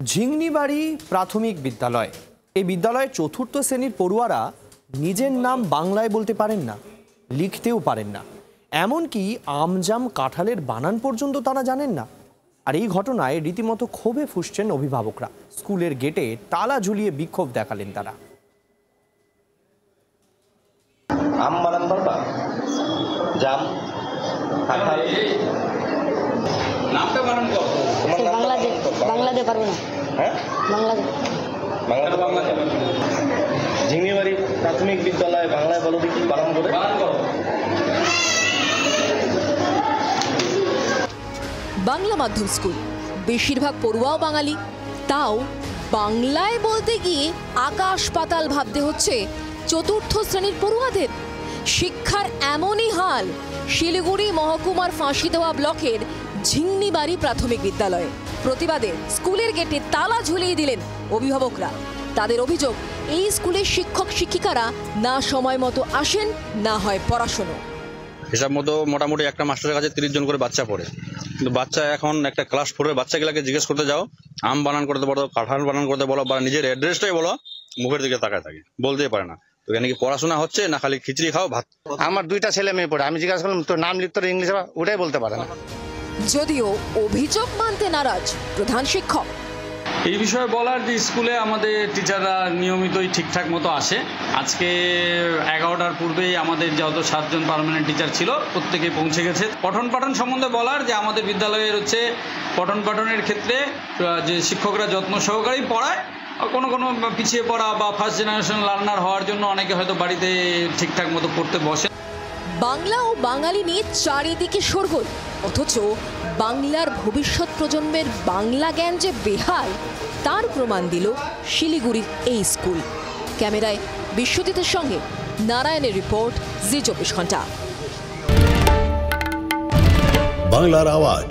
ঝিংনিবাড়ি প্রাথমিক বিদ্যালয়। এই বিদ্যালয়ের চতুর্থ শ্রেণীর পড়ুয়ারা নিজের নাম বাংলায় বলতে পারেন না, লিখতেও পারেন না, এমনকি আমজাম কাঁঠালের বানান পর্যন্ত তারা জানেন না। আর এই ঘটনায় রীতিমতো ক্ষোভে ফুঁসছেন অভিভাবকরা। স্কুলের গেটে তালা ঝুলিয়ে বিক্ষোভ দেখালেন তারা। আম বানান পারবা? জাম, কাঁঠাল, নামটা বানান কত? বাংলাদেশ পারবো না। হ্যাঁ, বাংলাদেশ। ঝিংনিবাড়ি প্রাথমিক বিদ্যালয় বাংলায় বলো দেখি, বানান করে। বাংলা মাধ্যম স্কুল, বেশিরভাগ পড়ুয়াও বাঙালি, তাও বাংলায় বলতে গিয়ে আকাশ পাতাল ভাবতে হচ্ছে চতুর্থ শ্রেণীর পড়ুয়াদের। শিক্ষার এমনই হাল শিলিগুড়ি মহকুমার ফাঁসি দেওয়া ব্লকের ঝিংনিবাড়ি প্রাথমিক বিদ্যালয়ে। প্রতিবাদে স্কুলের গেটে তালা ঝুলিয়ে দিলেন অভিভাবকরা। তাদের অভিযোগ, এই স্কুলের শিক্ষক শিক্ষিকারা না সময় মতো আসেন, না হয় পড়াশোনা। হিসাব মতো মোটামুটি একটা মাস্টারের কাছে 30 জন করে বাচ্চা পড়ে, কিন্তু বাচ্চা এখন একটা ক্লাস 4-এর বাচ্চাগুলোকে জিজ্ঞেস করতে যাও, আম বানান করতে বলো, কাঁঠাল বানান করতে বলো, বা নিজের অ্যাড্রেসটাই বলো, মুখের দিকে তাকায় থাকে, বলতেই পারে না। তো এখানে কি পড়াশোনা হচ্ছে না খালি খিচড়ি খাও ভাত? আমার 2টা ছেলে মেয়ে পড়ে, আমি জিজ্ঞাসা করলাম তোর নাম লিখতে ইংলিশে, ওটাই বলতে পারে না। যদিও অভিযোগ মানতে নারাজ প্রধান শিক্ষক। এই বিষয়ে বলার যে স্কুলে আমাদের টিচাররা নিয়মিতই ঠিকঠাক মতো আসে। আজকে 11টার পূর্বেই আমাদের যত 7 জন পার্মানেন্ট টিচার ছিল প্রত্যেকে পৌঁছে গেছে। পঠন পাঠন সম্বন্ধে বলার যে আমাদের বিদ্যালয়ের হচ্ছে পঠন পাঠনের ক্ষেত্রে যে শিক্ষকরা যত্ন সহকারেই পড়ায়, কোনো কোনো পিছিয়ে পড়া বা ফার্স্ট জেনারেশন লার্নার হওয়ার জন্য অনেকে হয়তো বাড়িতে ঠিকঠাক মতো পড়তে বসে। বাংলা ও বাঙালি নিয়ে চারিদিকে শোরগোল, অথচ বাংলার ভবিষ্যৎ প্রজন্মের বাংলা জ্ঞান যে বেহাল তার প্রমাণ দিল শিলিগুড়ির এই স্কুল। ক্যামেরায় বিশ্বজিতের সঙ্গে নারায়ণের রিপোর্ট, জি 24 ঘন্টা। বাংলার আওয়াজ,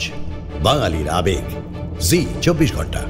বাঙালির আবেগ, জি 24 ঘন্টা।